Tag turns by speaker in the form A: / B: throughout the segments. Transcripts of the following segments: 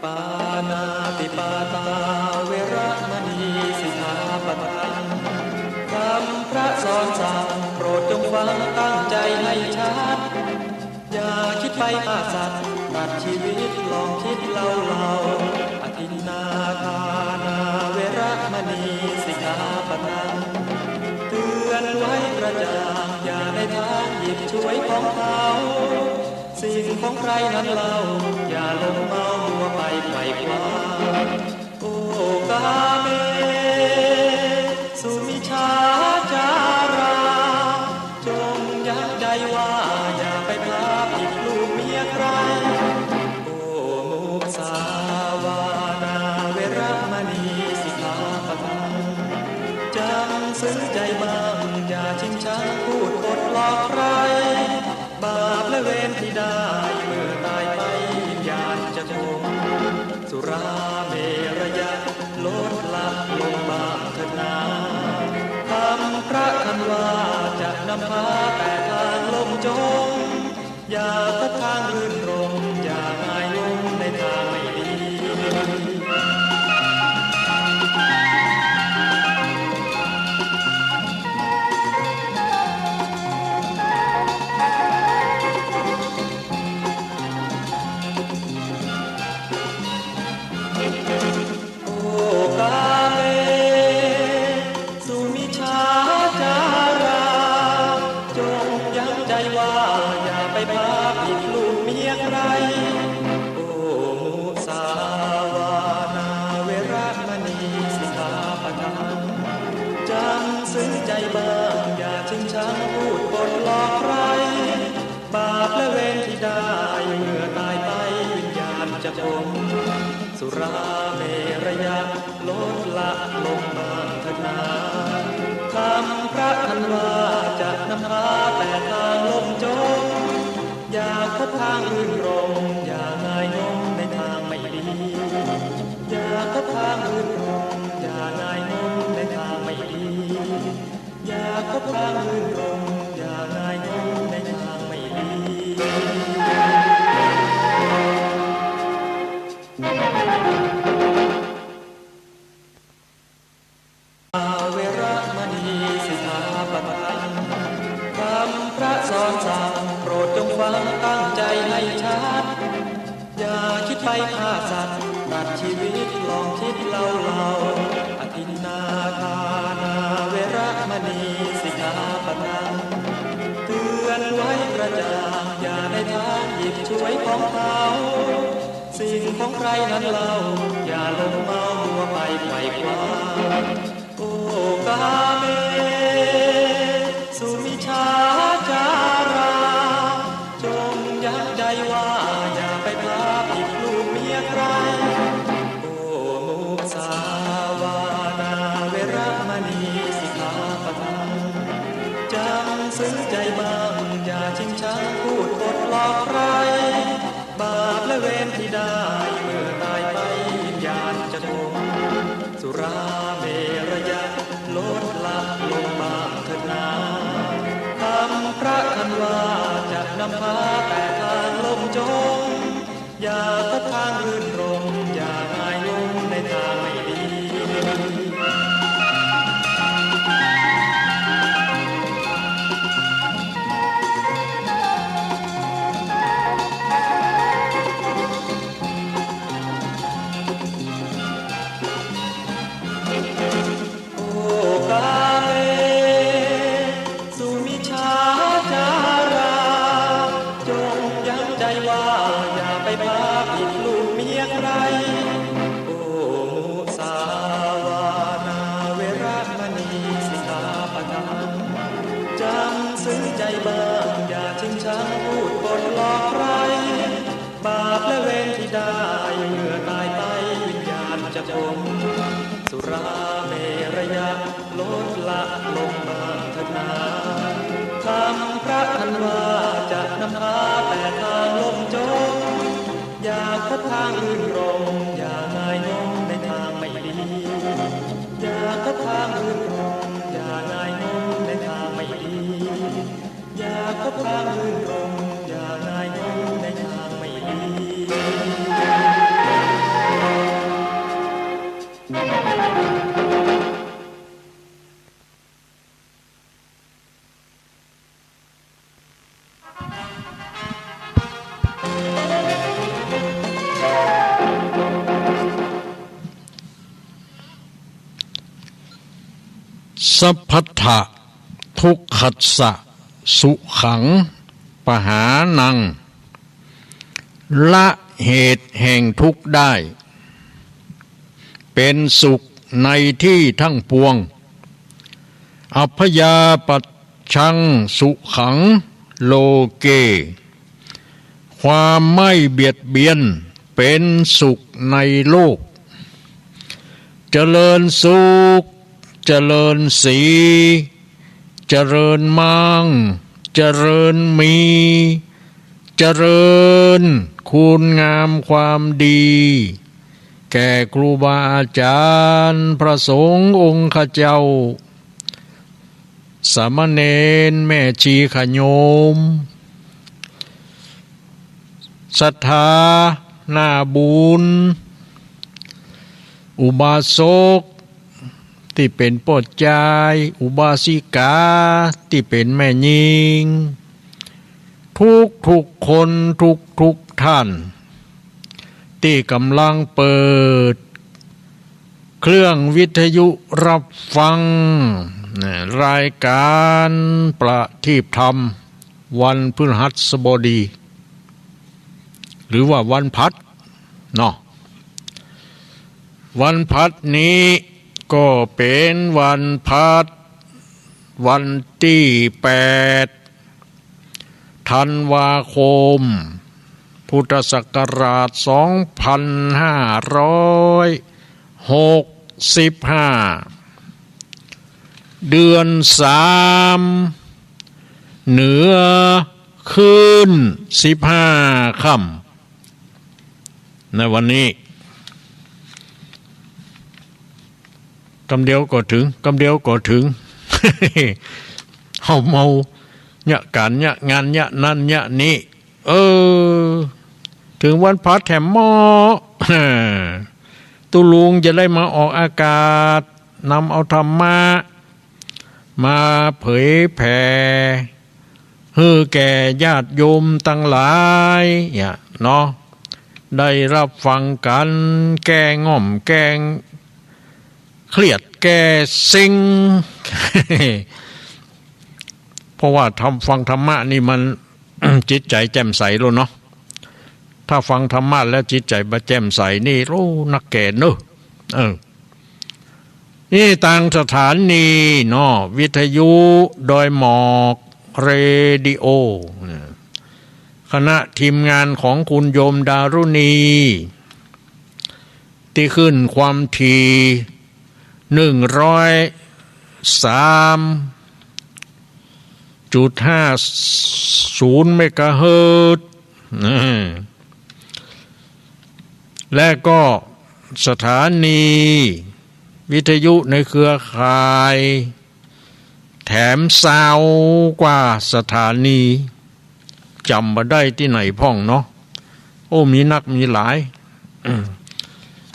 A: ปานาติปาตาเวระมณีสิกขาปะทังคำพระสอนสั่งโปรดจงฟังตั้งใจให้ชัดอย่าคิดไปฆ่าสัตว์ตัดชีวิตลองคิดเล่าอทินนาทานาเวระมณีสิกขาปะทังเตือนไว้กระจ่างอย่าได้ทางหยิบช่วยของเขาสิ่งของใครนั้นเล่าอย่าลงเมามัวไปไขว่คว้าโอ้กาเมสุมิชาจาราจงยั้งใจว่าอย่าไปพลาดผิดลูกเมียใครโอ้มุสาวานาเวระมณีสิกขาปะทังจำซึ้งใจบ้างอย่าชิงชังพูดปดหลอกใครบาปและเวรที่ได้เมื่อตายไปวิญญาณจะคงสุราเมรยะลดละลงบางเถิดนาคำพระคำว่าจะนำพาแต่ทางลมจมอย่าพบทางรื่นรมอย่าง่ายลงในทางไม่ดีสุราเมรยะลดละลงบางเถิดนาคำพระคันว่าจะนำพาแต่ทางลมจมอย่าพบทางอื่นรมอย่าง่ายงมในทางไม่ดีอย่าพบทางอื่นรมอย่าง่ายงมในทางไม่ดีอย่าพบทางอื่นรมอย่าง่ายงมในทางไม่ดีเวระมณีสิกขาปะทังคำพระสอนสั่งโปรดจงฟังตั้งใจให้ชัดอย่าคิดไปฆ่าสัตว์ตัดชีวิตลองคิดเล่าอทินนาทานาเวระมณีสิกขาปะทังเตือนไว้กระจ่างอย่าได้ทางหยิบช่วยของเขาสิ่งของใครนั้นเล่าอย่าลงเมามัวไปไขว่คว้าโอ้กาเมสุมิชาจาราจงยั้งใจว่าอย่าไปพลาดผิดลูกเมียใครโอ้มุสาวานาเวระมณีสิกขาปะทังจำซึ้งใจบ้างอย่าชิงชังพูดปดหลอกใครบาปและเวรที่ได้เมื่อตายไปวิญญาณจะคงสุราเมรยะลดละลงบางเถิดนาคำพระคันว่าจะนำพาแต่ทางลมจมอย่าพบทางรื่นรมอย่าง่ายลงในทางไม่ดีสุราเมรยะลดละลงบางเถิดนาคำพระคันว่าจะนำพาแต่ทางลมจมอย่าพบทางอื่นรมอย่าง่ายงมในทางไม่ดีอย่าพบทางอื่นรมอย่าง่ายงมในทางไม่ดีอย่าพบ
B: สัพพทะทุกขัสสะสุขังปหานังละเหตุแห่งทุกข์ได้เป็นสุขในที่ทั้งปวงอัพพยาปัชชังสุขังโลเกความไม่เบียดเบียนเป็นสุขในโลกเจริญสุขเจริญสีเจริญมั่งเจริญมีเจริญคุณงามความดีแก่ครูบาอาจารย์พระสงฆ์องค์ข้าเจ้าสามเณรแม่ชีขโยมศรัทธาหน้าบุญอุบาสกที่เป็นปดใจอุบาสิกาที่เป็นแม่หญิงทุกคนทุกท่านที่กำลังเปิดเครื่องวิทยุรับฟังรายการประทีปธรรมวันพฤหัสบดีหรือว่าวันพัดเนาะวันพัดนี้ก็เป็นวันพัดวันที่8 ธันวาคมพุทธศักราช 2565 เดือน 3เหนือคืน15 ค่ำในวันนี้กำเดียวก็ถึงเฮาเมาเนี่ยการเนี่ยงานเนี่ยนั่นเนี่ยนี่ถึงวันพัดแถมหม้อตุลุงจะได้มาออกอากาศนำเอาธรรมะมาเผยแผ่ให้แก่ญาติโยมทั้งหลายเนาะได้รับฟังกันแก้ง่อมแก้เครียดแก้ซิง เพราะว่าฟังธรรมะนี่มัน จิตใจแจ่มใสแล้วเนาะถ้าฟังธรรมะแล้วจิตใจแจ่มใสนี่โอ้นักแก่เนอะนี่ต่างสถานีเนาะวิทยุดอยหมอกเรดิโอคณะทีมงานของคุณโยมดารุณีที่ขึ้นความถี่103.50 เมกะเฮิรตซ์และก็สถานีวิทยุในเครือข่ายแถมซาวกว่าสถานีจำมาได้ที่ไหนพ่องเนาะโอ้มีนักมีหลาย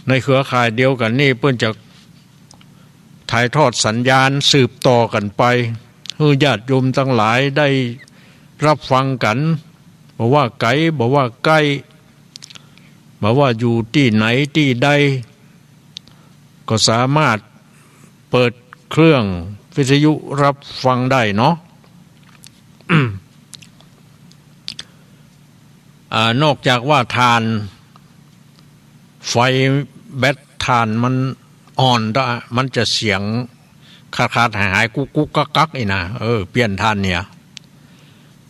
B: ในเครือข่ายเดียวกันนี่เพื่อนจะถ่ายทอดสัญญาณสืบต่อกันไปให้ญาติโยมทั้งหลายได้รับฟังกันบอกว่าไกลบอกว่าใกล้บอกว่าอยู่ที่ไหนที่ใดก็สามารถเปิดเครื่องวิทยุรับฟังได้เนาะ นอกจากว่าทานไฟแบตทานมันอ่อนได้มันจะเสียงขาดหายกุ๊กกักอีนะเปลี่ยนทานเนี่ย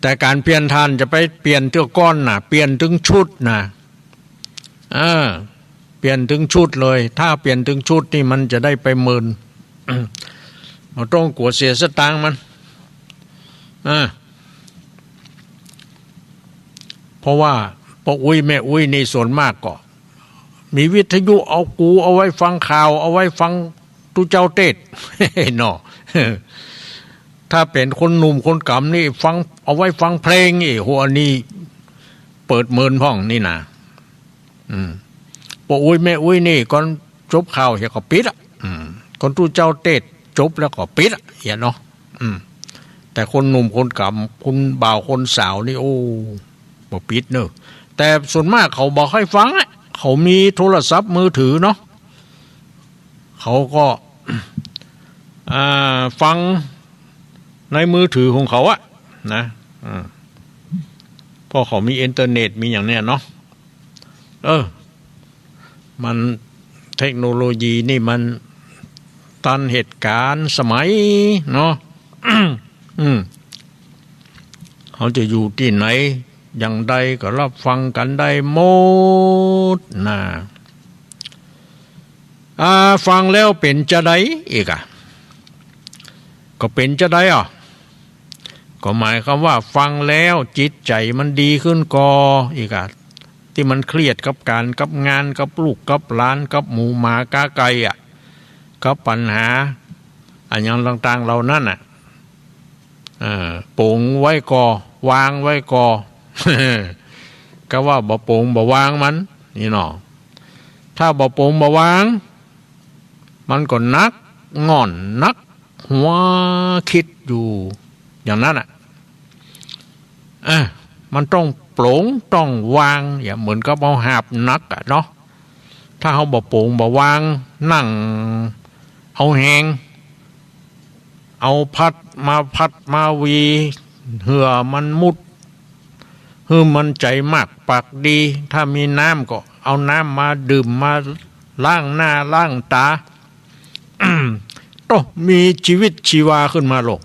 B: แต่การเปลี่ยนทานจะไปเปลี่ยนเท่าก้อนน่ะเปลี่ยนถึงชุดน่ะเปลี่ยนถึงชุดเลยถ้าเปลี่ยนถึงชุดนี่มันจะได้ไปหมื่น เราต้องกลัวเสียสตางค์มันเพราะว่าพ่ออุ้ยแม่อุ้ยนี่ส่วนมากก็มีวิทยุเอาไว้ฟังข่าวเอาไว้ฟังตุเจ้าเทศ เนาะ ถ้าเป็นคนหนุ่มคนกำนี่ฟังเอาไว้ฟังเพลงนี่หัวนี่เปิดเมินพ่องนี่นะพ่ออุ้ยแม่อุ้ยนี่ก่อนจบข่าวเฮียก็ปิดก่อนตุเจ้าเทศจบแล้วก็ปิดเนาะแต่คนหนุ่มคนกำคนบ่าวคนสาวนี่โอ้บ่ปิดเนอะแต่ส่วนมากเขาบอกให้ฟังเขามีโทรศัพท์มือถือเนาะเขาก็ ฟังในมือถือของเขาอะนะพอเขามีอินเทอร์เน็ตมีอย่างเนี้ยเนาะมันเทคโนโลยีนี่มันทันเหตุการณ์สมัยเนาะ เขาจะอยู่ที่ไหนอย่างใดก็รับฟังกันได้หมดนะฟังแล้วเป็นจะได้อีกก็เป็นจะได้ก็หมายความว่าฟังแล้วจิตใจมันดีขึ้นกออีกที่มันเครียดกับการกับงานกับลูกกับหลานกับหมูหมากาไก่กับปัญหาอันยังต่างๆเหล่านั้นโป่งไว้กอวางไว้กอ ก็ว่าบ่โป่งบ่วางมันนี่เนาะถ้าบ่โป่งบ่วางมันก็นักง่อนนักหัวคิดอยู่อย่างนั้นมันต้องโปร่งต้องวางอย่าเหมือนกับเอาหาบนักเนาะถ้าเขาบ่โป่งบ่วางนั่งเอาแหงเอาพัดมาวีเหือมันมุดมันใจมากปากดีถ้ามีน้ำก็เอาน้ำมาดื่มมาล้างหน้าล้างตา ต้องมีชีวิตชีวาขึ้นมาโลก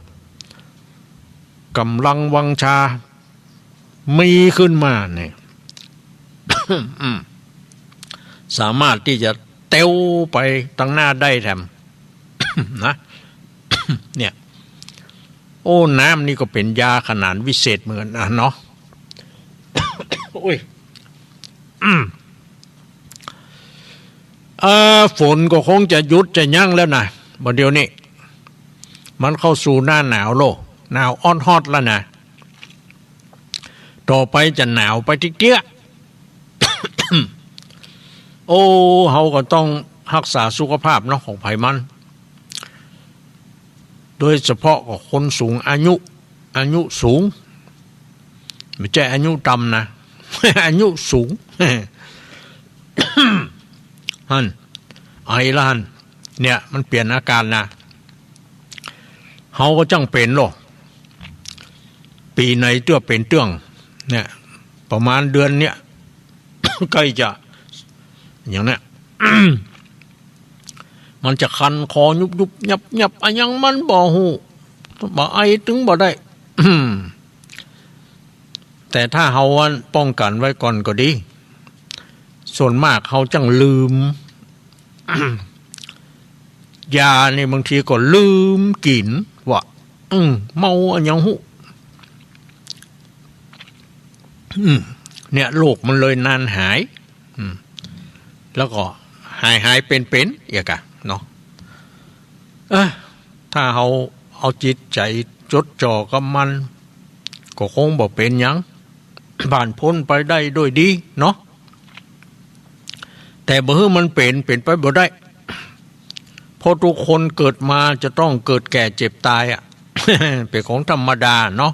B: กำลังวังชามีขึ้นมาเนี่ย สามารถที่จะเต้วไปตั้งหน้าได้แถม นะ เนี่ยโอ้น้ำนี่ก็เป็นยาขนาดวิเศษเหมือนเนาะ โอ้ย ฝนก็คงจะหยุดจะยั้งแล้วนะบัดเดี๋ยวนี้มันเข้าสู่หน้าหนาวโลกหนาวอ้อนฮอดแล้วนะต่อไปจะหนาวไปทิเกี้ย โอ้เฮาก็ต้องรักษาสุขภาพเนาะของไผมันโดยเฉพาะกับคนสูงอายุสูงไม่ใช่อายุต่ำนะ อายุสูง ฮันไอละฮันเนี่ยมันเปลี่ยนอาการนะเฮาก็จังเป็นโลกปีไหนเตื้อเป็นเตื้องเนี่ยประมาณเดือนเนี้ย ใกล้จะอย่างเนี้ย มันจะคันคอยุบยับอันยังมันบ่หูบ่ไอถึงบ่ได้ แต่ถ้าเฮาป้องกันไว้ก่อนก็ดีส่วนมากเขาจังลืม ยานี่บางทีก็ลืมกินว่าเมาอันยังหูเนี่ยโรคมันเลยนานหายแล้วก็หายเป็นอย่างกันเนาะถ้าเราเอาจิตใจจดจ่อกับมันก็คงบ่เป็นหยังผ่านพ้นไปได้ด้วยดีเนาะแต่บ่มันเป็นไปบ่ได้เพราะทุกคนเกิดมาจะต้องเกิดแก่เจ็บตาย เป็นของธรรมดาเนาะ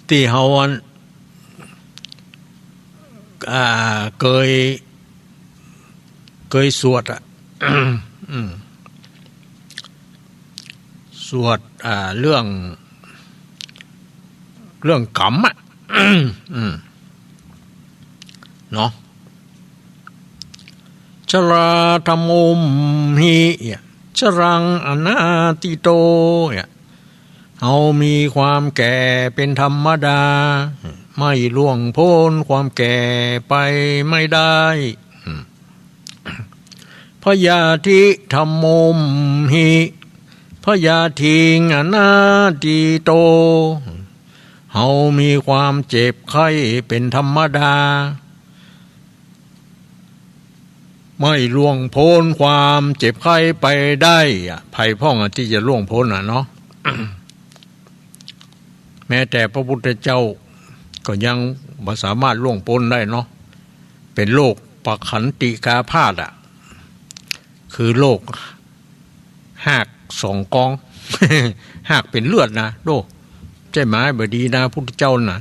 B: ที่เฮาเคยสวดสวดเรื่องกรรมเนาะชราธรรมุมหิชรังอนาติโตเอามีความแก่เป็นธรรมดาไม่ล่วงพ้นความแก่ไปไม่ได้พยาธิธรรมุมหิพยาทิงอนาติโตเฮามีความเจ็บไข้เป็นธรรมดาไม่ล่วงพ้นความเจ็บไข้ไปได้ภัยพ้องที่จะล่วงพ้นเนาะ แม้แต่พระพุทธเจ้าก็ยังบ่สามารถล่วงพ้นได้เนาะเป็นโรคปขันติกาพาธคือโรคหากสองกอง หากเป็นเลือดนะโดใช่ไหมบ่ดีนะพุทธเจ้านะ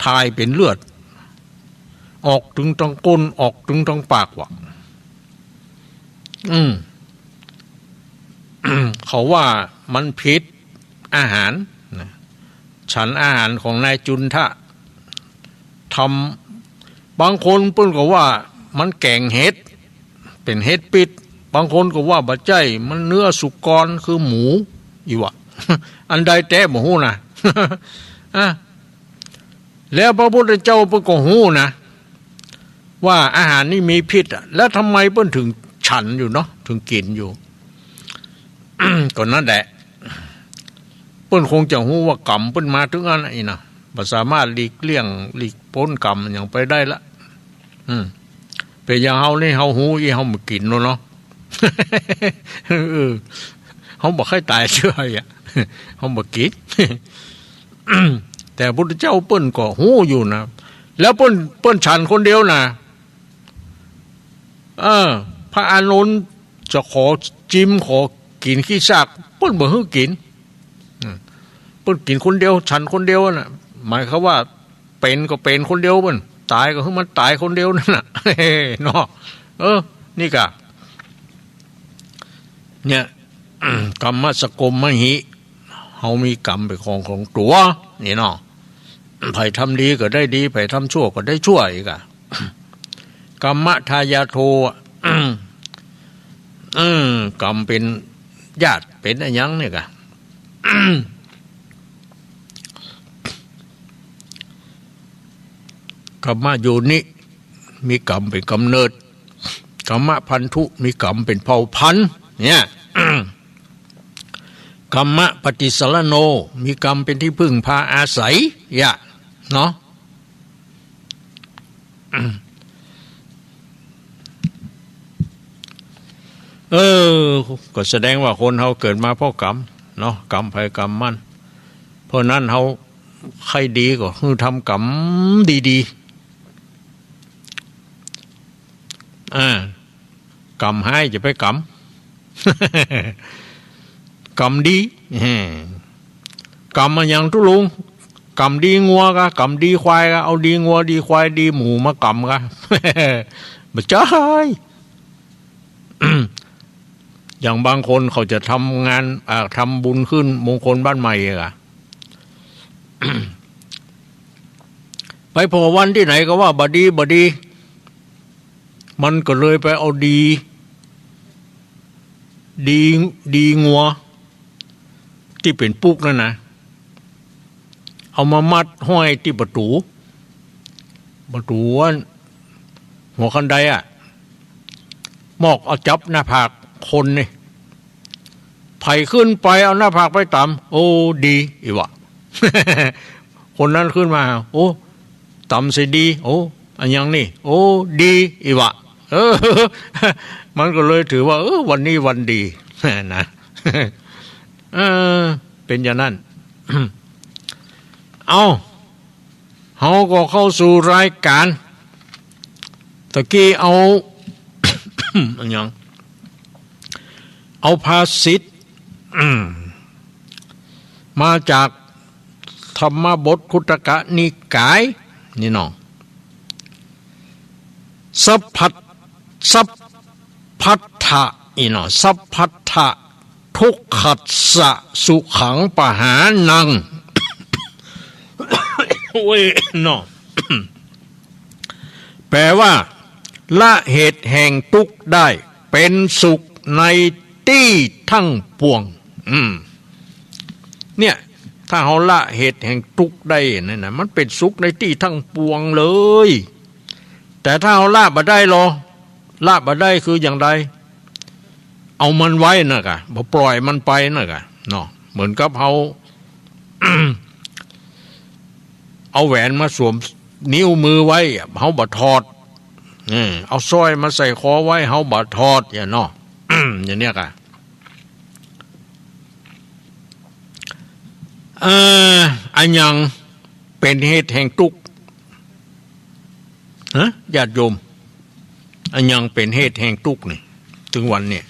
B: ทายเป็นเลือดออกถึงทางก้นออกถึงทางปากว่ะ อืม เขาว่ามันผิดอาหารนะฉันอาหารของนายจุนทะทำบางคนเพิ่นก็ว่ามันแกงเห็ดเป็นเห็ดปิดบางคนก็ว่าบะใจมันเนื้อสุกรคือหมูอีวะ อันใดแต่บ่ฮู้นะ แล้วพระพุทธเจ้าเพิ่นก็ฮู้นะว่าอาหารนี่มีพิษแล้วทำไมเพิ่นถึงฉันอยู่เนาะถึงกินอยู่ ก็นั่นแหละเพิ่นคงจะฮู้ว่ากรรมเพิ่นมาถึงอันนี้นะบ่สามารถหลีกเลี่ยงหลีกพ้นกรรมอย่างไปได้ละเป็นอย่างเฮานี่เฮาฮู้อีเฮามากินเนาะ เฮาบ่เคยตายเชื่ออ่ะ เฮาบ่กิน แต่พระพุทธเจ้าเปิ้นก็ฮู้อยู่นะแล้วเปิ้นฉันคนเดียวนะพระอานนท์จะขอจิ้มขอกินขี้ซากเปิ้นบ่ให้กินเปิ้นกินคนเดียวฉันคนเดียวน่ะหมายความว่าเป็นก็เป็นคนเดียวเปิ้นตายก็คือมันตายคนเดียวนั่นน่ะ เนาะนี่กะเนี่ย กรรมสกมมหิเฮามีกรรมเป็นของตัวนี่เนาะไผทำดีก็ได้ดีไผทำชั่วก็ได้ชั่วอีกอ่ะ กรรมทายาโท กรรมเป็นญาติเป็นอะไรยังเนี่ยกะ กรรมโยนิมีกรรมเป็นกำเนิดกรรมพันธุมีกรรมเป็นเผ่าพันธุ์เนี่ย กรรมปฏิสรโนมีกรรมเป็นที่พึ่งพาอาศัยอย่าเนาะ ก็แสดงว่าคนเขาเกิดมาเพราะกรรมเนาะกรรมภัยกรรมมันเพราะนั้นเขาใครดีก็คือทำกรรมดีๆกรรมให้จะไปกรรม กรรมดีกรรมมันยังทุลุงกรรมดีงัวกะกรรมดีควายกะเอาดีงัวดีควายดีหมูมากรรมกะ ไม่ใช่ อย่างบางคนเขาจะทำงานทำบุญขึ้นมงคลบ้านใหม่อะ ไปพอวันที่ไหนก็ว่าบดีมันก็เลยไปเอาดีงัวที่เป็นปุกนั่นนะเอามามัดห้อยที่ประตูหัวคันไดอ่ะมอกเอาจับหน้าผากคนนี่ไผ่ขึ้นไปเอาหน้าผากไปต่ำโอ้ดีอีวะ คนนั้นขึ้นมาโอ้ต่ำสิดีโอ้อันยังนี่โอ้ดีอีวะ มันก็เลยถือว่าวันนี้วันดี นะ เป็นอย่างนั้น เอาเขาก็เข้าสู่รายการตะกี้เอา อันยังเอาภาษิต มาจากธรรมบทคุตกะนิกายนี่น้องสัพพัทธะอีน้องสัพพัทธะทุกขัสสะสุขังปหานัง เว้ยน้อง แปลว่าละเหตุแห่งทุกข์ได้เป็นสุขในที่ทั้งปวงเนี่ยถ้าเราละเหตุแห่งทุกข์ได้นั่นนะมันเป็นสุขในที่ทั้งปวงเลยแต่ถ้าเราละบ่ได้หรอละบ่ได้คืออย่างไรเอามันไว้น่ะกะบ่ปล่อยมันไปน่ะกะเนาะเหมือนกับเรา เอาแหวนมาสวมนิ้วมือไว้เฮาบ่ถอดเอาสร้อยมาใส่คอไว้เฮาบ่ถอดอย่างเนาะ อย่างเนี้ยกะอันยังเป็นเหตุแห่งทุกข์ญาติโยมอันยังเป็นเหตุแห่งทุกข์นี่ถึงวันเนี่ย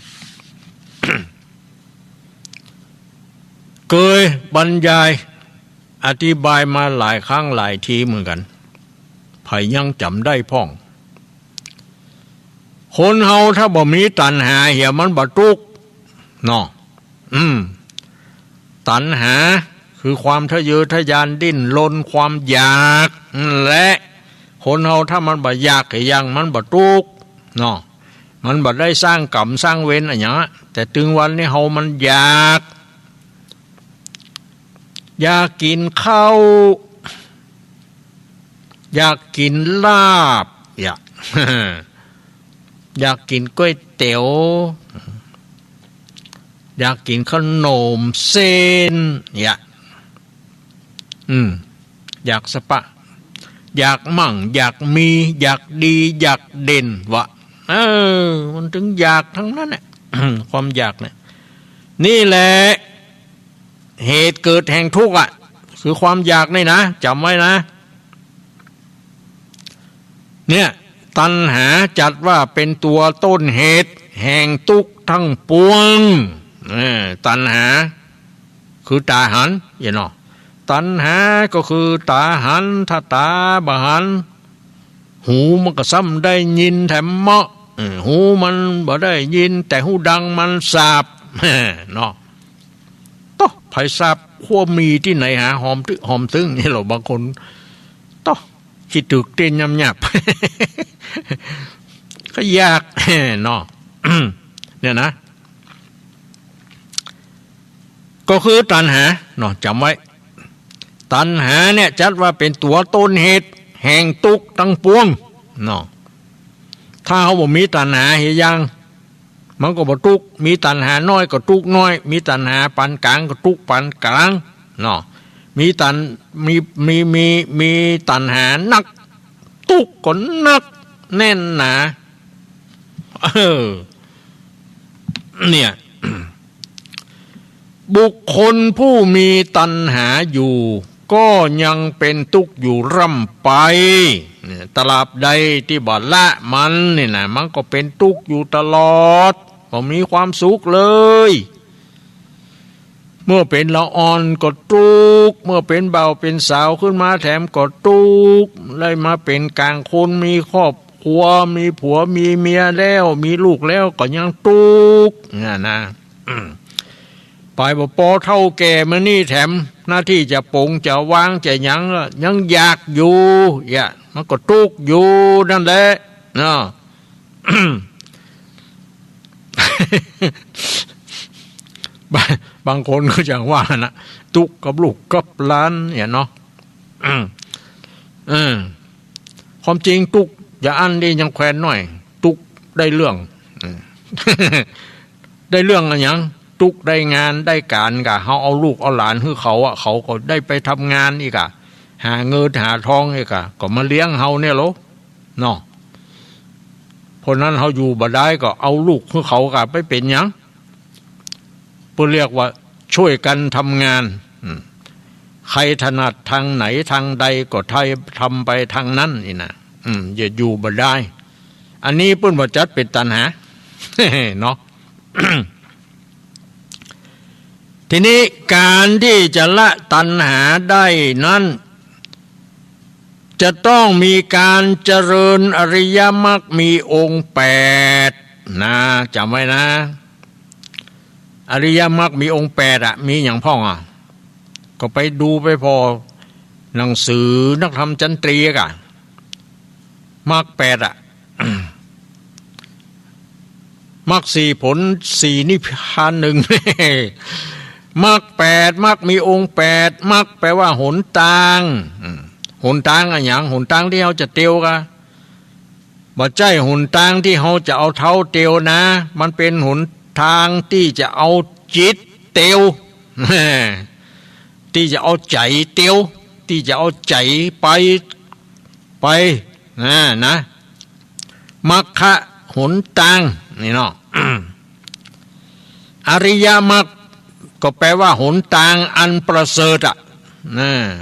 B: เคยบรรยายอธิบายมาหลายครั้งหลายทีเหมือนกันไผยังจำได้พ่อง คนเฮาถ้าบ่มีตัณหาเหี่ยมันบ่ทุกข์เนาะตัณหาคือความทะเยอทะยานดิ้นรนความอยากและคนเฮาถ้ามันบ่อยากอย่างมันบ่ทุกข์เนาะมันบ่ได้สร้างกรรมสร้างเวรอะไรอย่างแต่ถึงวันนี้เฮามันอยากกินข้าวอยากกินลาบอยากกินก๋วยเตี๋ยวอยากกินขนมเส้นอยากสปะอยากมั่งอยากมีอยากดีอยากเด่นวะมันถึงอยากทั้งนั้นแหละ ความอยากเนี่ยนี่แหละเหตุเกิดแห่งทุกข์คือความอยากนี่นะจำไว้นะเนี่ยตัณหาจัดว่าเป็นตัวต้นเหตุแห่งทุกข์ทั้งปวงตัณหาคือตาหันเนาะตัณหาก็คือตาหันถ้าตาบหันหูมันก็ซ้ำได้ยินแถมเหมาะหูมันบ่ได้ยินแต่หูดังมันสาบเนาะต้องไผสาบขั้วมีที่ไหนหาหอมหอมซึ้งนี่เราบางคนต้องคิดถึกเต้นยำหยับ ก็ยากเนาะ เนี่ยนะก็คือตัณหาเนาะจำไว้ตัณหาเนี่ยจัดว่าเป็นตัวต้นเหตุแห่งทุกข์ทั้งปวงเนาะถ้าเขาบอกมีตัณหาเหี่ยยังมันก็บ่ทุกข์มีตัณหาน้อยก็ทุกข์น้อยมีตัณหาปานกลางก็ทุกข์ปานกลางเนาะมีตัณหานักทุกข์ก็นักแน่นหนาเนี่ย บุคคลผู้มีตัณหาอยู่ก็ยังเป็นทุกข์อยู่ร่ำไปตราบใดที่บ่ละมันนี่นะมันก็เป็นทุกข์อยู่ตลอดบ่มีความสุขเลยเมื่อเป็นละอ่อนก็ทุกข์เมื่อเป็นเบาเป็นสาวขึ้นมาแถมก็ทุกข์เลยมาเป็นกลางคนมีครอบครัวมีผัวมีเมียแล้วมีลูกแล้วก็ยังทุกข์นะไปบ่พอเท่าแก่มานี่แถมหน้าที่จะปงจะวางจะยังอยากอยู่มันก็ทุกข์อยู่นั่นแหละเนาะ บางคนก็จะว่านะทุกข์กับลูกกับหลานเนาะความจริงทุกข์อย่าอันนี้ยังแควนหน่อยทุกข์ได้เรื่อง ได้เรื่องอะไรอย่างทุกได้งานได้การกะเขาเอาลูกเอาหลานให้เขาเขาก็ได้ไปทำงานอีกอะหาเงินหาทองอีกอะก็มาเลี้ยงเฮาเนี่ยหรอเนาะเพราะนั้นเขาอยู่บ่ได้ก็เอาลูกให้เขากะไปเป็นหยังเพื่อเรียกว่าช่วยกันทำงานใครถนัดทางไหนทางใดก็ทำไปทางนั้นนี่นะอย่าอยู่บ่ได้อันนี้เพิ่นว่าจัดเป็นตัณหา เนาะ ทีนี้การที่จะละตัณหาได้นั้นจะต้องมีการเจริญอริยมรรคมีองค์8นะจำไว้นะอริยมรรคมีองค์8มีอย่างพ่องก็ไปดูไปพอหนังสือนักธรรมจันตรีกะมรรค8มรรค4ผล4นิพพาน1 มรรค8มรรคมีองค์8มรรคแปลว่าหนทางหนทางอะไรอย่างหนทางที่เขาจะเตียวกะบ่ใช่หนทางที่เขาจะเอาเท้าเตียวนะมันเป็นหนทางที่จะเอาจิตเตียว ที่จะเอาใจเตียวที่จะเอาใจไปนะมรรคหนทางนี่เนาะ อริยมรรคก็แปลว่าหนทางอันประเสริฐ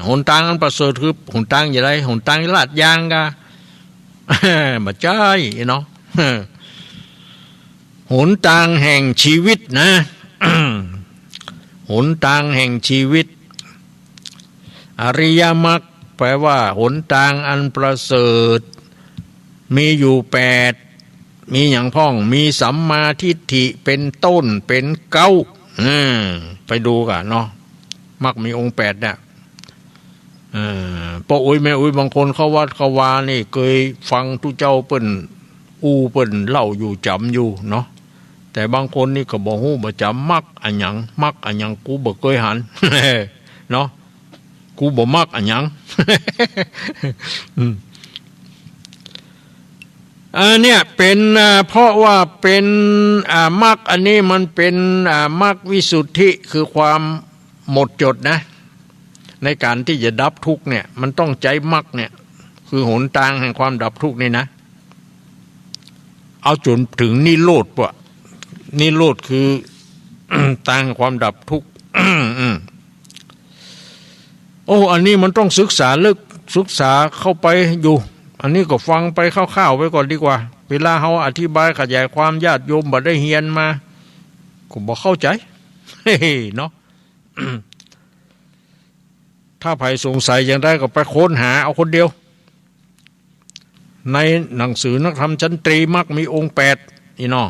B: หนทางอันประเสริฐคือหนทางอย่างไรหนทางลาดยางกะ บ่ใช่เนาะ หนทางแห่งชีวิตนะ หนทางแห่งชีวิตอริยมรรคแปลว่าหนทางอันประเสริฐมีอยู่8 มีอย่างพ้องมีสัมมาทิฏฐิเป็นต้นเป็นเก้าไปดูกันเนาะมักมีองค์8เนี่ยพ่ออุ้ยแม่อุ้ยบางคนเขาวัดเขาวานี่เคยฟังทุเจ้าเปิ้นเปิ้นเล่าอยู่จำอยู่เนาะแต่บางคนนี่ก็บ่ฮู้บ่จำมักอันหยังกูบ่เคยหัน เนาะกูบ่มักอันหยัง เนี่ยเป็นเพราะว่าเป็นมรรคอันนี้มันเป็นมรรควิสุทธิคือความหมดจดนะในการที่จะดับทุกข์เนี่ยมันต้องใจมรรคเนี่ยคือหนทางแห่งความดับทุกข์นี่นะเอาจนถึงนิโรธว่ะนิโรธคือ ทางแห่งความดับทุกข์ โอ้อันนี้มันต้องศึกษาลึกศึกษาเข้าไปอยู่อันนี้ก็ฟังไปคร่าวๆไว้ก่อนดีกว่าเวลาเขาอธิบายขยายความญาติโยมบ่ได้เฮียนมาก็บ่เข้าใจ เนาะ ถ้าใครสงสัยอย่างไรก็ไปค้นหาเอาคนเดียวในหนังสือนักธรรมชั้นตรีมักมีองค์8อีน้อง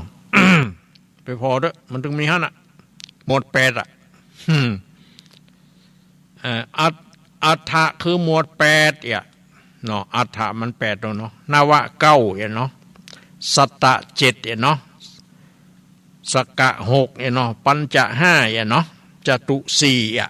B: ไปพอเด้อมันถึงมีหั่นน่ะหมด8อ่ะ อัฏฐะคือหมวด8เนี่ยเนาะอัฏฐะมัน8เนาะนวะ9เนี่ยเนาะสัตตะ7เนี่ยเนาะสกะ6เนี่ยเนาะปัญจะ5เนี่ยเนาะจตุ4อ่ะ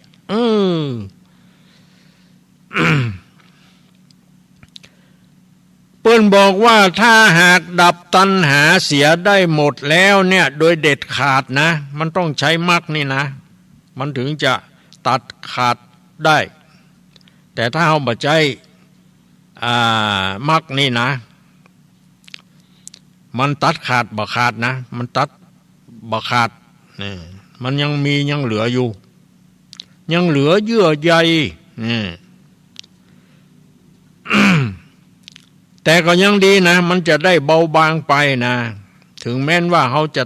B: เปิ้นบอกว่าถ้าหากดับตัณหาเสียได้หมดแล้วเนี่ยโดยเด็ดขาดนะมันต้องใช้มรรคนี่นะมันถึงจะตัดขาดได้แต่ถ้าเอาบ่ใจมรรคนี่นะมันตัดขาดบ่ขาดนะมันตัดบ่ขาดนี่มันยังมียังเหลืออยู่ยังเหลือเยื่อใยนี่ แต่ก็ยังดีนะมันจะได้เบาบางไปนะถึงแม้นว่าเขาจะ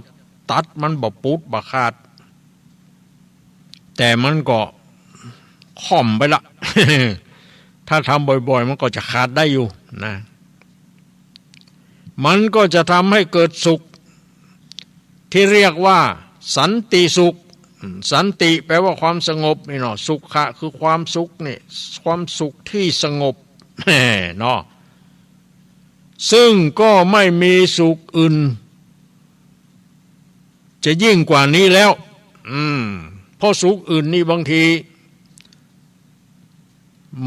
B: ตัดมันบ่ปุดบ่ขาดแต่มันก็ค่อมไปละ ถ้าทำบ่อยๆมันก็จะขาดได้อยู่นะมันก็จะทำให้เกิดสุขที่เรียกว่าสันติสุขสันติแปลว่าความสงบนี่เนาะสุขะคือความสุขนี่ความสุขที่สงบเนาะซึ่งก็ไม่มีสุขอื่นจะยิ่งกว่านี้แล้วเพราะสุขอื่นนี่บางที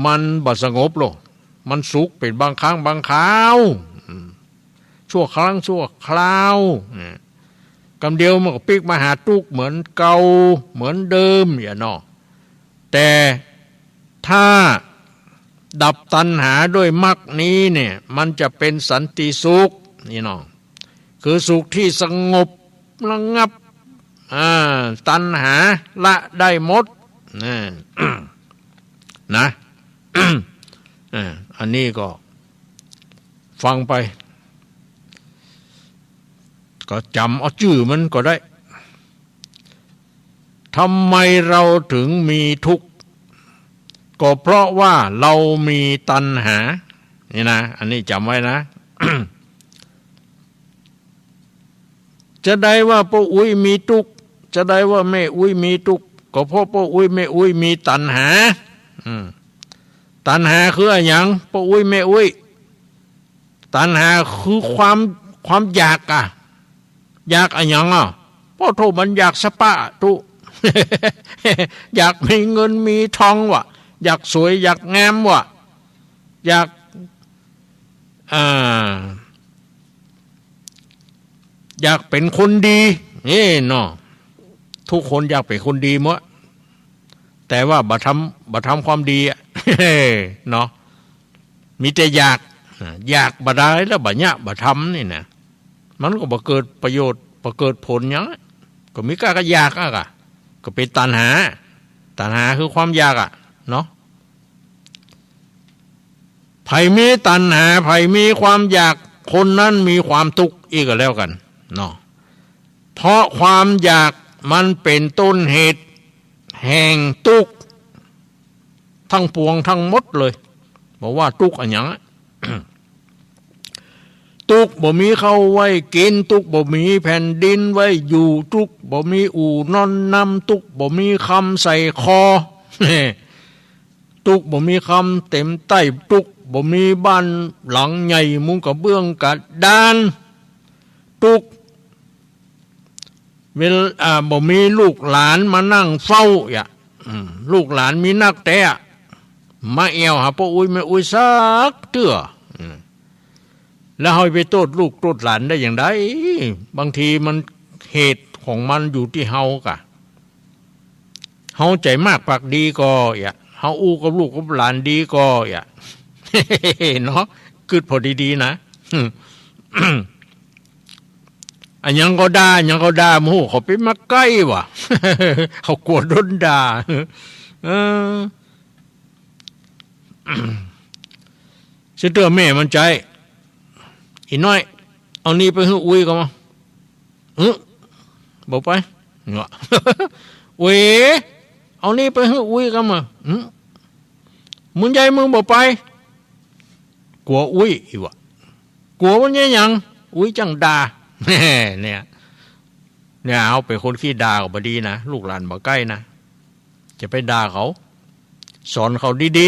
B: มันบ่สงบหรอกมันสุขเป็นบางครั้งบางคราวชั่วครั้งชั่วคราวกำเดียวมันก็ปิกมาหาทุกข์เหมือนเก่าเหมือนเดิมอย่างเนาะแต่ถ้าดับตัณหาด้วยมรรคนี้เนี่ยมันจะเป็นสันติสุขนี่เนาะคือสุขที่สงบระงับตัณหาละได้หมดนะ อันนี้ก็ฟังไปก็จำเอาชื่อมันก็ได้ทำไมเราถึงมีทุกข์ก็เพราะว่าเรามีตัณหานี่นะอันนี้จำไว้นะ จะได้ว่าพ่ออุ้ยมีทุกข์จะได้ว่าแม่อุ้ยมีทุกข์ก็เพราะพ่ออุ้ยแม่อุ้ยมีตัณหาตัณหาคืออะไรอย่างพ่ออุ้ยแม่อุ้ยตัณหาคือความอยากอยากอะไรอย่างพ่อโทมันอยากสปะตุ อยากมีเงินมีทองวะอยากสวยอยากงามวะอยากอยากเป็นคนดีนี่เนาะทุกคนอยากเป็นคนดีมั้งแต่ว่าบ่ทำความดี เนาะมีแต่อยากบ่ได้แล้วบ่เนี่ยบ่ทำนี่นะมันก็บ่เกิดประโยชน์บ่เกิดผลหยังก็มีก็อยากก็เป็นตัณหาคือความอยากเนาะไผมีตัณหาไผมีความอยากคนนั้นมีความทุกข์อีกก็แล้วกันเนาะเพราะความอยากมันเป็นต้นเหตุแห่งทุกข์ทั้งปวงทั้งหมดเลยบอกว่าทุกข์อันหยัง ท ตุกบ่มีเข้าไว้กินตุกบ่มีแผ่นดินไว้อยู่ตุกบ่มีอู่นอนนำตุกบ่มีคำใส่คอ ตุกบ่มีคำเต็มใต้ตุกบ่มีบ้านหลังใหญ่มุงกระเบื้องกระดานตุกบ่มีลูกหลานมานั่งเฝ้าอย่าลูกหลานมีนักแต่มาเอวหาพ่ออุ้ยแม่อุ้ยสักเตื้อแล้วให้ไปโทษลูกโทษหลานได้อย่างไรบางทีมันเหตุของมันอยู่ที่เฮากะเฮาใจมากปากดีก็อย่าเฮาอู้กับลูกกับหลานดีก็อย่า เนาะคืดพอดีๆนะ อันยังก็ด่าโมโหเขาไปมาใกล้วะ เขากลัวโดนด่าเสียเตือแม่มันใจอีน้อยเอานี่ไปให้อุ้ยก็มาบอกไปเนาะ เว้เอานี่ไปให้อุ้ยก็มามึงใหญ่มึงบอกไปกลัวอุ้ยอีวะกลัวมันยังอุ้ยจังด่าเนี่ยเอาไปคนขี้ด่าก็บ่ดีนะลูกหลานบ่ใกล้นะจะไปด่าเขาสอนเขาดี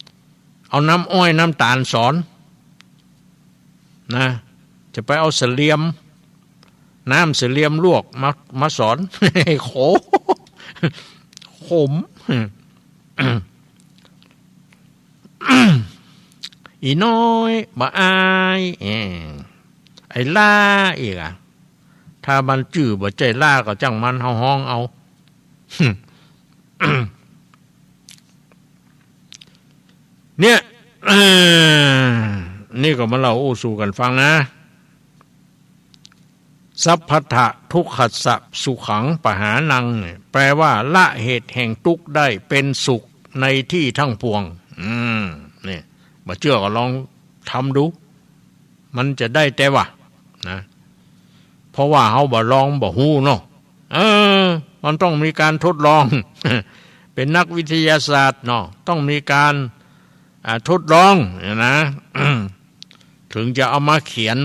B: ๆเอาน้ำอ้อยน้ำตาลสอนนะจะไปเอาเสลียมน้ำเสลียมลวกมาสอน โขม อีน้อยบ่อายไอ้ล่าอีกถ้ามันจื้อบ่ใจล่าก็จังมันห้องเอา เนี่ยนี่ก็มาเล่าอู้สู่กันฟังนะสัพพัทธะทุกขัสสะสุขังปหานังแปลว่าละเหตุแห่งทุกข์ได้เป็นสุขในที่ทั้งปวงนี่บ่เชื่อก็ลองทำดูมันจะได้แต่ว่านะเพราะว่าเฮาบ่ลองบ่ฮู้เนาะมันต้องมีการทดลอง เป็นนักวิทยาศาสตร์เนาะต้องมีการทดลองนะ ถึงจะเอามาเขียน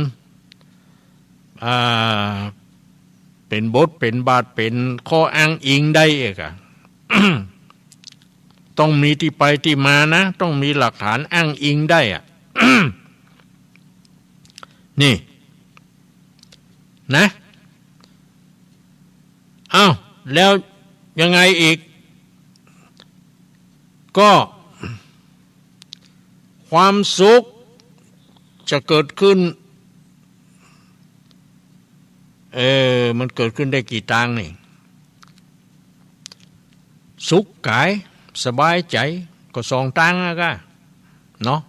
B: เป็นบทเป็นบาทเป็นข้ออ้างอิงได้เอกอะต้องมีที่ไปที่มานะต้องมีหลักฐานอ้างอิงได้อะ นี่นะอ้าวแล้วยังไงอีกก็ความสุขจะเกิดขึ้นมันเกิดขึ้นได้กี่ทางนี่สุขกายสบายใจก็สองทางนะก็เนาะ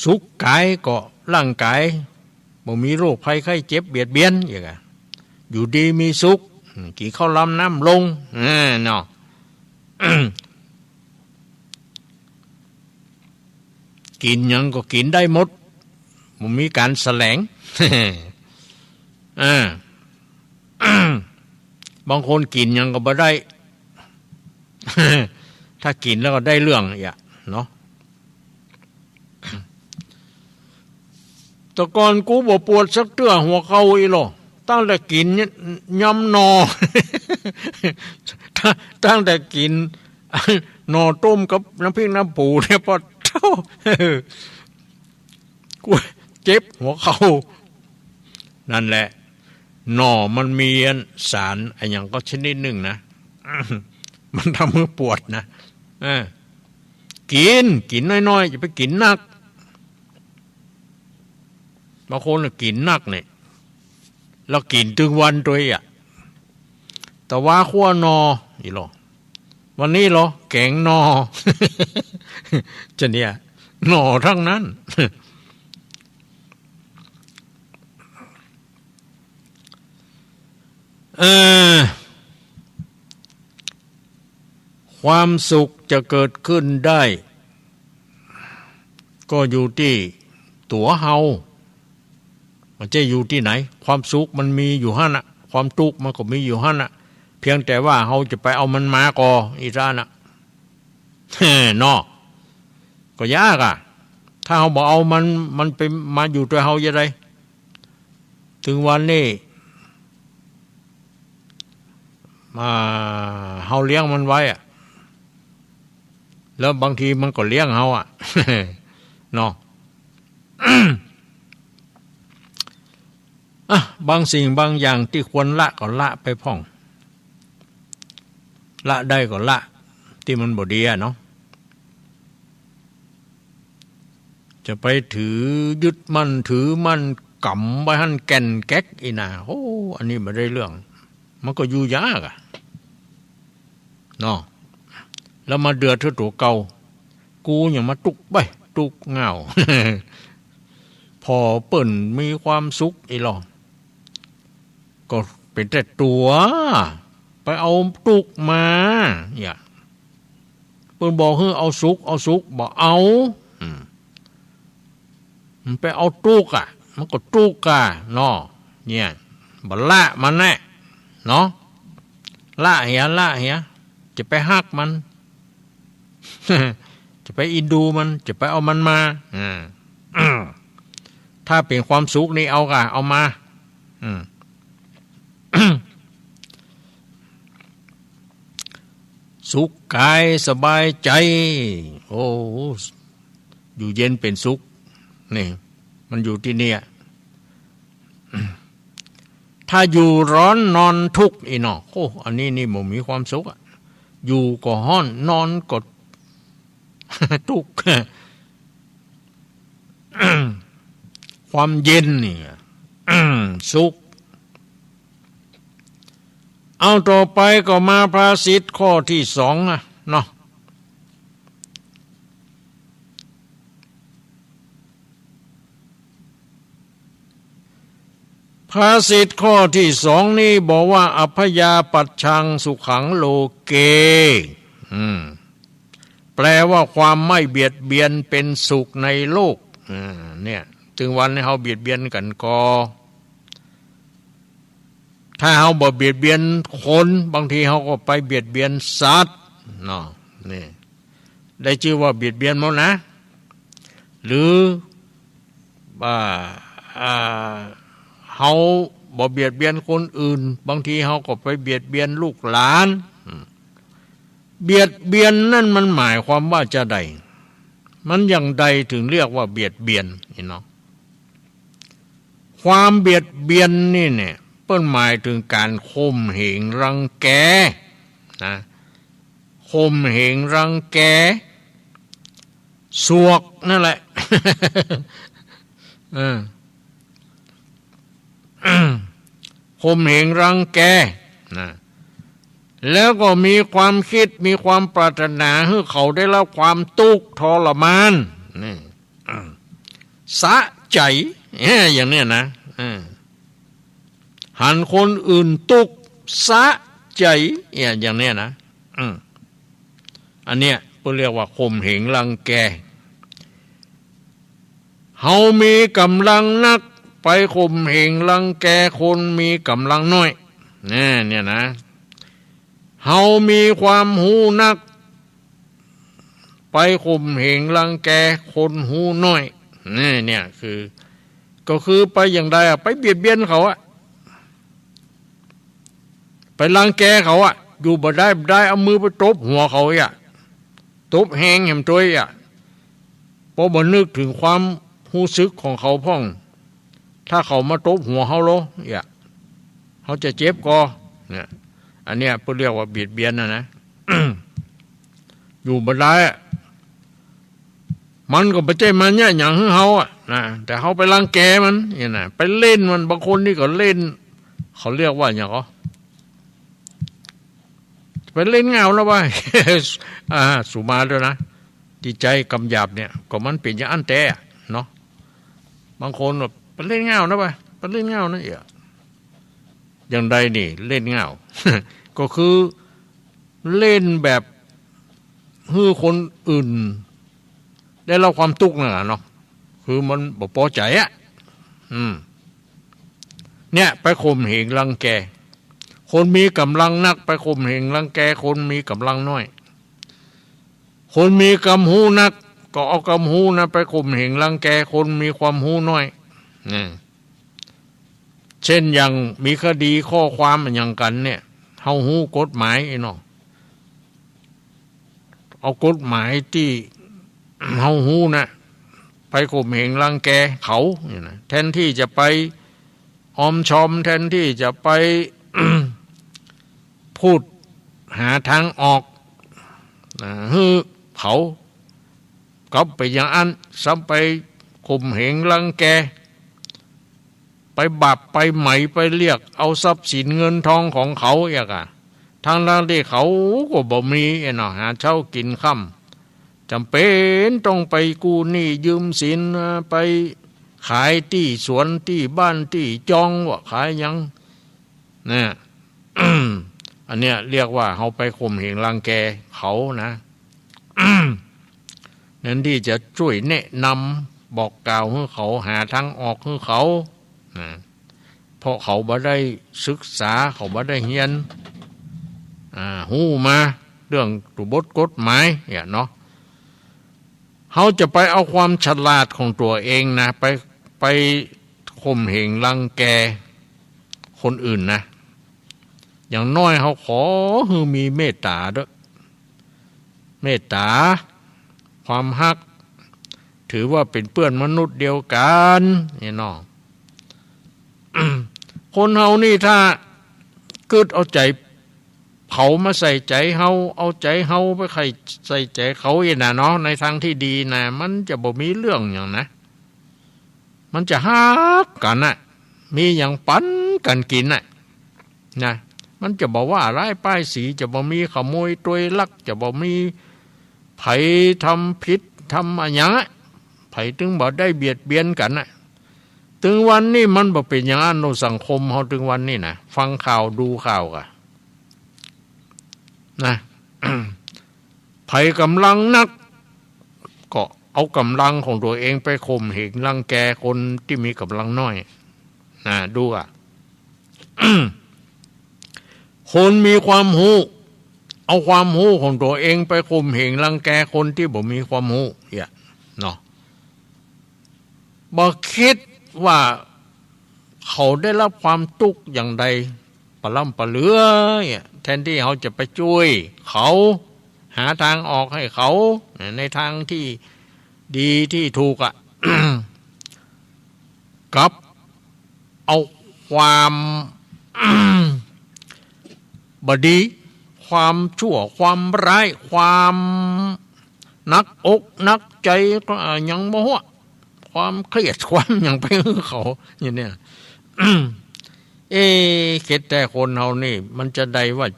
B: สุขกายก็ร่างกายบ่มีโรคภัยไข้เจ็บเบียดเบียนอย่างเงี้ยอยู่ดีมีสุขกี่ข้าวลำน้ำลงเนาะ กินยังก็กินได้หมดมันมีการแสลง บางคนกินยังก็บ่ได้ ถ้ากินแล้วก็ได้เรื่องอย่าเนาะ แต่ก่อนกูบ่ปวดสักเตื้อหัวเข่าอีหรอตั้งแต่กินยำนอ ตั้งแต่กินนอต้มกับน้ำพริกน้ำปูเนี่ยพอเท่ากูเจ็บหัวเข่านั่นแหละหน่อมันมีสารอะไรอย่างก็ชนิดหนึ่งนะ มันทำให้ปวดนะกินน้อยๆอย่าไปกินนักบางคนกินนักเนี่ยแล้วกินถึงวันตัวอ่ะแต่ว่าขั้วนอนี่หรอวันนี้หรอแกงนอ จะเนี่ยหน่อทั้งนั้น ความสุขจะเกิดขึ้นได้ก็อยู่ที่ตัวเฮามันจะอยู่ที่ไหนความสุขมันมีอยู่หั่นน่ะความทุกข์มันก็มีอยู่หั่นน่ะเพียงแต่ว่าเฮาจะไปเอามันมาก่ออีซ่าน่ะ เนาะก็ ก็ยากถ้าเราบอกเอามันไปมาอยู่ตัวเราอย่างไรถึงวันนี้เราเลี้ยงมันไว้แล้วบางทีมันก็เลี้ยงเราเนาะ บางสิ่งบางอย่างที่ควรละก็ละไปพ่องละได้ก็ละที่มันบ่ดีเนาะจะไปถือยึดมันถือมันกำไว้หั่นแก่นแก๊กอีน่าโอ้อันนี้ไม่ได้เรื่องมันก็อยู่ยากเนาะแล้วมาเดือดเท่าตัวเก่ากูอย่างมาตุกไปตุกเงา พอเปิ่นมีความสุขอีหรอก็เป็นแต่ตัวไปเอาตุกมาอย่าเปิ่นบอกให้เอาสุกบอกเอามันไปเอาตุกมันก็ตุกเนาะเนี่ยบ่ละมันแน่เนาะละเหียจะไปหักมัน จะไปอินดูมันจะไปเอามันมาถ้าเป็นความสุขนี่เอามาสุขกายสบายใจโอ้อยู่เย็นเป็นสุขนี่มันอยู่ที่เนี่ยถ้าอยู่ร้อนนอนทุกข์อีเนาะโอ้อันนี้นี่บ่มีความสุขอยู่ก็ฮ้อนนอนก็ทุกข์ ความเย็นนี่ สุขเอาต่อไปก็มาภาษิตข้อที่2เนาะภาษิตข้อที่2นี่บอกว่าอัพยาปัชชังสุขังโลเกแปลว่าความไม่เบียดเบียนเป็นสุขในโลกเนี่ยถึงวันให้เราเบียดเบียนกันก็ถ้าเราบ่เบียดเบียนคนบางทีเราก็ไปเบียดเบียนสัตว์เนาะนี่ได้ชื่อว่าเบียดเบียนมั้งนะหรือเราบ่เบียดเบียนคนอื่นบางทีเราก็ไปเบียดเบียนลูกหลานเบียดเบียนนั่นมันหมายความว่าจะใดมันอย่างใดถึงเรียกว่าเบียดเบียนเนาะความเบียดเบียนนี่เนี่ยเปิ้นหมายถึงการข่มเหงรังแกนะข่มเหงรังแกสวกนั่นแหละ ข่มเหงรังแกนะแล้วก็มีความคิดมีความปรารถนาให้เขาได้รับความทุกข์ทรมานนี่สะใจอย่างนี้นะหันคนอื่นทุกข์สะใจอย่างนี้นะอันเนี้ยก็เรียกว่าข่มเหงรังแกเฮามีกำลังนักไปข่มเหงรังแกคนมีกำลังน้อยเนี่ยนะเฮามีความหูนักไปข่มเหงรังแกคนหูน้อยเนี่ยคือก็คือไปอย่างใดไปเบียดเบียนเขาไปรังแกเขาอยู่บ่ได้เอามือไปตบหัวเขาตบแหงแหมตัวเพราะบ่นึกถึงความรู้สึกของเขาพ่องถ้าเขามาตบหัวเขาโลเขาจะเจ็บก็เนี่ยอันเนี้ยเรียกว่าเบียดเบียนนะ อยู่บ่ได้มันก็บ่ใช่มันเนี่ยอย่างของเขานะแต่เขาไปรังแกมันนี่นะไปเล่นมันบางคนนี่ก็เล่นเขาเรียกว่าอย่างก็ไปเล่นเงาแล้วว่า สุมาด้วยนะจิตใจกำหยาบเนี่ยก็มันเป็นอย่างอันแต่เนาะบางคนแบบไปเล่นเงานะไปเล่นเงานะอย่างใดนี่เล่นเงา ก็คือเล่นแบบให้คนอื่นได้รับความทุกข์นั่นแหละเนาะคือมันบ่พอใจเนี่ยไปข่มเหงรังแกคนมีกำลังนักไปข่มเหงรังแกคนมีกำลังน้อยคนมีกำหูนัก ก็เอากำหูนะไปข่มเหงรังแกคนมีความหูน้อยนะเช่นอย่างมีคดีข้อความอย่างกันเนี่ยเฮาหูกฎหมายไอ้น้องเอากฎหมายที่ เฮาหูนะไปข่มเหงรังแกเขาเนี่ยนะแทนที่จะไปออมชอมแทนที่จะไป พูดหาทางออกฮือเขากลับไปอย่างอันซ้ำไปข่มเหงรังแกไปบับไปไหมไปเรียกเอาทรัพย์สินเงินทองของเขาอย่างอ่ะทางด้านที่เขาก็บ่มีเนาะหาเช้ากินค่ำจำเป็นต้องไปกู้หนี้ยืมสินไปขายที่สวนที่บ้านที่จองว่าขายยังเนี่ย อันเนี้ยเรียกว่าเขาไปข่มเหงรังแกเขานะ นั่นที่จะช่วยแนะนำบอกกล่าวให้เขาหาทางออกให้เขานะเพราะเขาบ่ได้ศึกษาเขาบ่ได้เรียนหู้มาเรื่องตัวบทกฎหมายเนี่ยเนาะเขาจะไปเอาความฉลาดของตัวเองนะไปข่มเหงรังแกคนอื่นนะอย่างน้อยเขาขอให้มีเมตตาด้วยเมตตาความฮักถือว่าเป็นเพื่อนมนุษย์เดียวกันนี่เนาะ คนเฮานี่ถ้าเกิดเอาใจเขามาใส่ใจเฮาเอาใจเฮาไปใส่ใจเขาอย่างน่ะเนาะในทางที่ดีนะมันจะบ่มีเรื่องอย่างนะมันจะฮักกันน่ะมีอย่างปันกันกินน่ะนะมันจะบอกว่าร้ายป้ายสีจะบ่มีขโมยตัวลักจะบ่มีไผทำผิดทำอะไรอย่างไผถึงบ่ได้เบียดเบียนกันน่ะถึงวันนี้มันบ่เป็นอย่างนั้นในสังคมเฮาถึงวันนี้นะฟังข่าวดูข่าวกันนะ ไผกำลังนักก็เอากำลังของตัวเองไปข่มเหงรังแกคนที่มีกำลังน้อยนะดูอ่ะ คนมีความรู้เอาความรู้ของตัวเองไปข่มเหงรังแกคนที่บ่มีความรู้อย่าเนาะบ่คิดว่าเขาได้รับความทุกข์อย่างใดปะล่ำปะเหลือแทนที่เขาจะไปช่วยเขาหาทางออกให้เขาในทางที่ดีที่ถูกอ่ะ กับเอาความ บดีความชั่วความร้ายความนักอกนักใจก็ยังโมโหความเครียดความอย่างไปเขาอย่างเนี้ย เข็ดแต่คนเฮานี่มันจะได้ว่า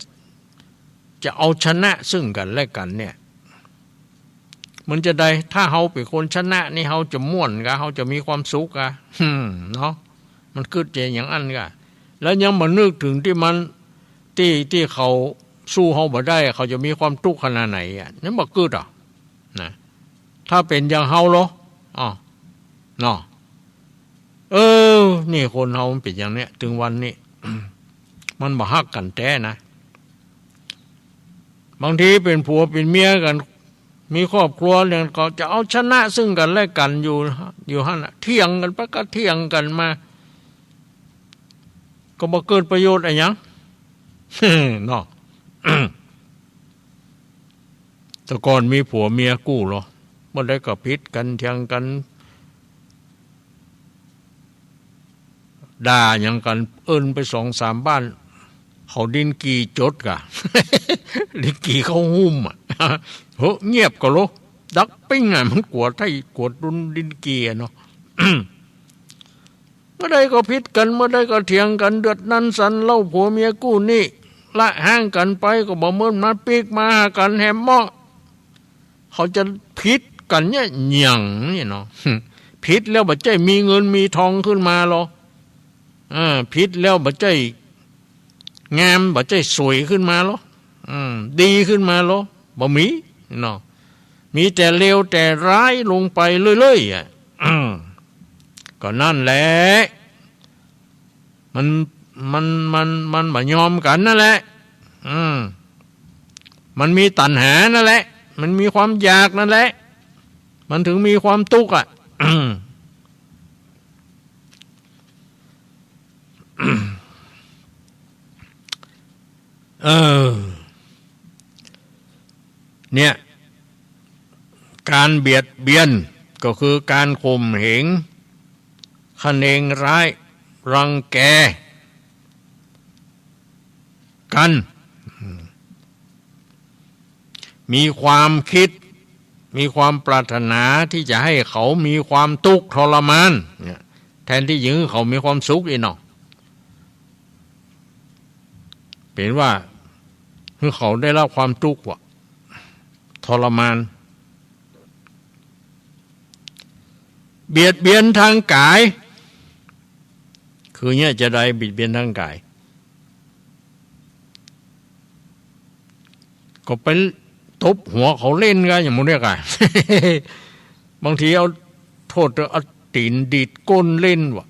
B: จะเอาชนะซึ่งกันและกันเนี่ยมันจะได้ถ้าเฮาเป็นคนชนะนี่เฮาจะม่วนกะเฮาจะมีความสุขกะเนาะมันคิดเจอย่างอันกะแล้วยังมานึกถึงที่มันที่เขาสู้เฮาบ่ได้เขาจะมีความทุกข์ขนาดไหนอ่ะนั่นบ่คิดอ่ะนะถ้าเป็นอย่างเฮาเหรออ๋อเนาะนี่คนเฮามันเป็นอย่างเนี้ยถึงวันนี้ มันบ่ฮักกันแท้นะบางทีเป็นผัวเป็นเมียกันมีครอบครัวเนี่ยก็จะเอาชนะซึ่งกันและกันอยู่หั่นน่ะเถียงกันไปก็เถียงกันมาก็บ่เกิดประโยชน์อะไรหยัง เนาะ แต่ก่อนมีผัวเมียกู้เหรอบ่ได้ก็พิษกันเถียงกันด่าอย่างกันเอิ้นไป2-3บ้านเขาดินกีจดกะ ดินกีเขาหุ้มอ่ะ เฮ้เงียบก็โลดักปิ้งอ่ะมันกวดให้กวดรุนดินกีเนาะ เมื่อใดก็พิษกันเมื่อใดก็เถียงกันเดือดนั้นสันเล่าผัวเมียกู้นี่ละห่างกันไปก็บ่เหมือนมาปีกมาหากันแหมหม้อเขาจะพิษกันเนี่ยหยั่งนี่เนาะ พิษแล้วบ่ใจมีเงินมีทองขึ้นมาหรอพิษแล้วบ่ใจงามบ่ใจสวยขึ้นมาหรอดีขึ้นมาหรอบ่มีเนาะมีแต่เลวแต่ร้ายลงไปเรื่อยๆอ่ะก็นั่นแหละมันบ่ยอมกันนั่นแหละมันมีตัณหานั่นแหละมันมีความอยากนั่นแหละ มันถึงมีความทุกข์อ่ะ เนี่ยการเบียดเบียนก็คือการข่มเหงคะเนงร้ายรังแกกันมีความคิดมีความปรารถนาที่จะให้เขามีความทุกข์ทรมานเนี่ยแทนที่ยื้อเขามีความสุขอีกเนาะเป็นว่าคือเขาได้รับความทุกข์ว่ะทรมานเบียดเบียนทางกายคือเนี่ยจะได้เบียดเบียนทางกายก็ไปตบหัวเขาเล่นกันอย่างมันเรียกอะบางทีเอาโทษเอาตีนดีดก้นเล่นวะ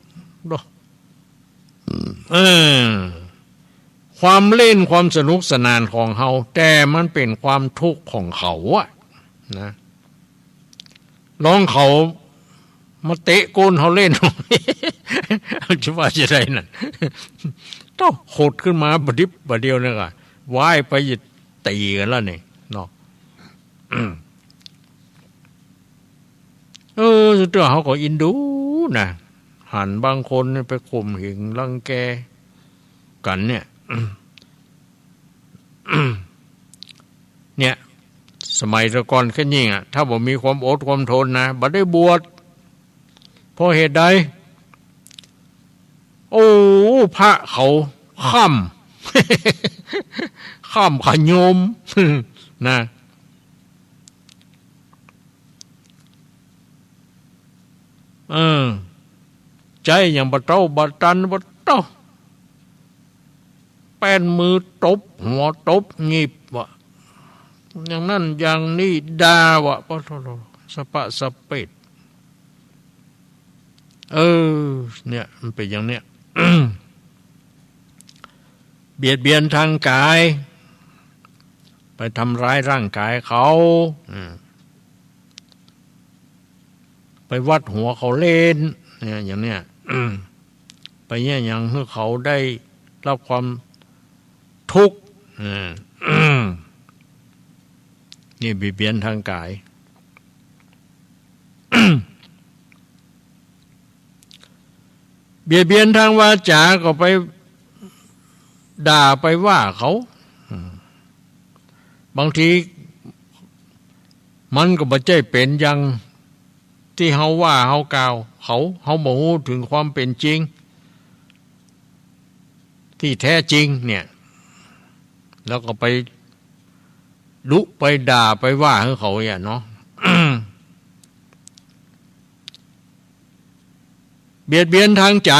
B: ความเล่นความสนุกสนานของเขาแต่มันเป็นความทุกข์ของเขาอะนะลองเขามาเตะก้นเขาเล่นจะว่าจะได้นั่นต้องโหดขึ้นมาบดิบบเดียวเนี่ยก็ว่ายไปยึดตีกันแล้วนี่เนาะสุดท้ายเขาก็อินดูนะหันบางคนไปข่มเหงรังแกกันเนี่ยเนี่ยสมัยตะก่อนแค่ยิ่งอ่ะถ้าบ่มีความอดความทนนะบ่ได้บวชเพราะเหตุใดโอ้พระเขาข้ามขโยมนะใจอย่างบะเต้าบะตันบะเต้าแป้นมือตบหัวตบงีบวะอย่างนั้นอย่างนี้ด่าวะปะโทสปะสเปดเนี่ยมันเป็นอย่างเนี้ย เบียดเบียนทางกายไปทำร้ายร่างกายเขาไปวัดหัวเขาเล่นเนี่ยอย่างเนี้ย ไปเนี่ยอย่างให้เขาได้รับความทุกข์นี่เบียดเบียนทางกาย เบียดเบียนทางวาจาก็ไปด่าไปว่าเขาบางทีมันก็บ่ใจเป็นอย่างที่เฮาว่าเฮากล่าวเฮาบ่ฮู้ถึงความเป็นจริงที่แท้จริงเนี่ยแล้วก็ไปลุไปด่าไปว่าให้เขาอย่างเนาะ เบียดเบียนทางใจ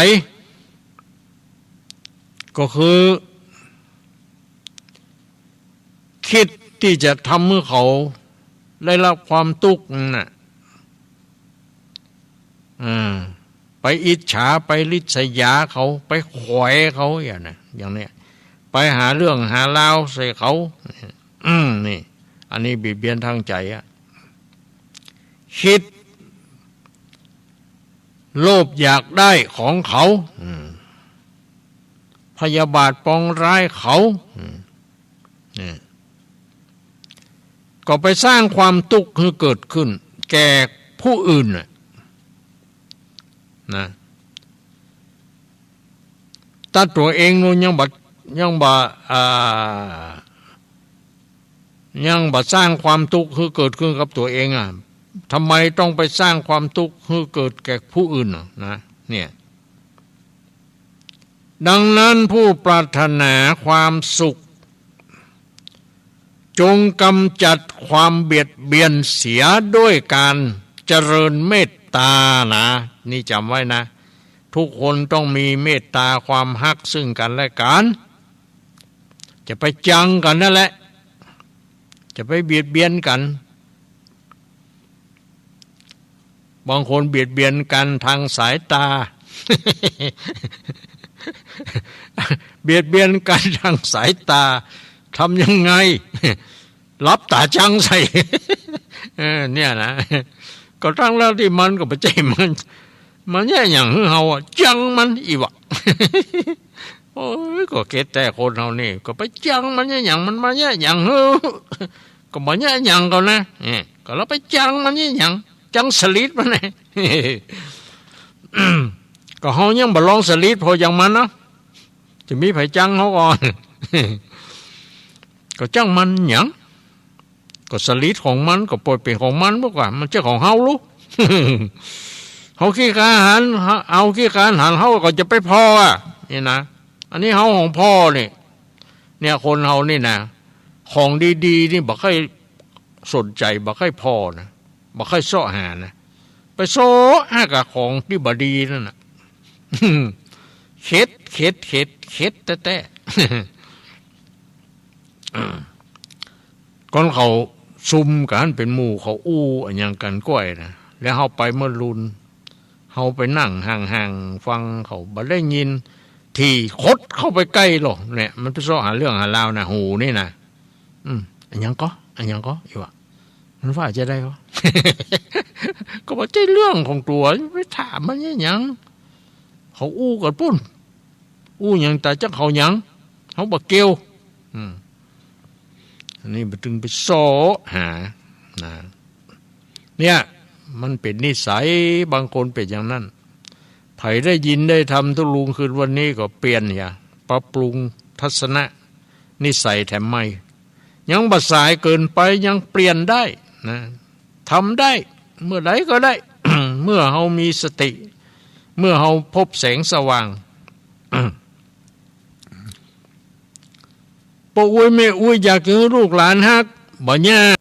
B: ก็คือคิดที่จะทำให้เขาได้รับความทุกข์น่ะไปอิจฉาไปริษยาเขาไปขวายเขาอย่างนี้ไปหาเรื่องหาราวใส่เขานี่อันนี้เบียดเบียนทางใจอะคิดโลภอยากได้ของเขาพยาบาทปองร้ายเขาก็ไปสร้างความทุกข์ให้เกิดขึ้นแก่ผู้อื่นนะถ้าตัวเองนู้นยังบ่สร้างความทุกข์ให้เกิดขึ้นกับตัวเองทำไมต้องไปสร้างความทุกข์ให้เกิดแก่ผู้อื่นนะเนี่ยดังนั้นผู้ปรารถนาความสุขจงกำจัดความเบียดเบียนเสียด้วยการเจริญเมตตานะนี่จำไว้นะทุกคนต้องมีเมตตาความฮักซึ่งกันและกันจะไปจังกันนั่นแหละจะไปเบียดเบียนกันบางคนเบียดเบียนกันทางสายตา เบียดเบียนกันทางสายตาทำยังไง รับตาจังใส่ เนี่ยนะ ก็ทั้งแล้วที่มันก็ไม่ใช่มันแย่อย่างเฮาอ่ะจังมันอีวะ โอ้ยก็เกตแต่คนเฮานี่ก็ไปจังมันแย่อย่างมันมาแย่อย่างเฮอก็มาแย่อย่างก็นะก็เราไปจังมันแย่อย่างจังสลิดมันไง ก็เฮายังบ่ลองสลิดพออย่างมันนะจะมีไผจังเฮาก่อน ก็จังมันหยังก็สลิดของมันก็ปล่อยเป็นของมันบ่กว่ามันเจ้าของเฮาลูก เฮาขี้การหันเอาขี้การหันเฮาก็จะไปพออ่ะนี่นะอันนี้เฮาของพ่อนี่เนี่ยคนเฮานี่นะของดีๆนี่บ่ค่อยสนใจบ่ค่อยพอนะบ่ค่อยเสาะหานะไปโซหากับของที่บ่ดีนั่นน่ะ เข็ดแท้ๆ ก่อนเขาซุ่มกันเป็นหมู่เขาอู้อันยังกันก้อยนะแล้วเฮาไปเมื่อรุนเฮาไปนั่งห่างๆฟังเขาบ่ได้ยินที่คดเข้าไปใกล้หรอกเนี่ยมันไปซ้อหาเรื่องหาราวนะหูนี่นะอันยังก็อยู่อ่ะมันว่าจะได้ก็ ก็บอกใจเรื่องของตัวไปถามมันยังเขาอู้กันปุ้นอู้ยังแต่จักเขายังเขาบอกเกี่ยวอันนี้มันถึงไปโซหานะเนี่ยมันเป็นนิสัยบางคนเป็นอย่างนั้นไผได้ยินได้ทำทุลุงคืนวันนี้ก็เปลี่ยนอย่าปรับปรุงทัศนะนิสัยแถมไม่ยังบัดสายเกินไปยังเปลี่ยนได้นะทำได้เมื่อใดก็ได้ เมื่อเรามีสติเมื่อเราพบแสงสว่าง ปะอุ้ยแม่อุ้ยอยากให้ลูกหลานฮักบ่ยาก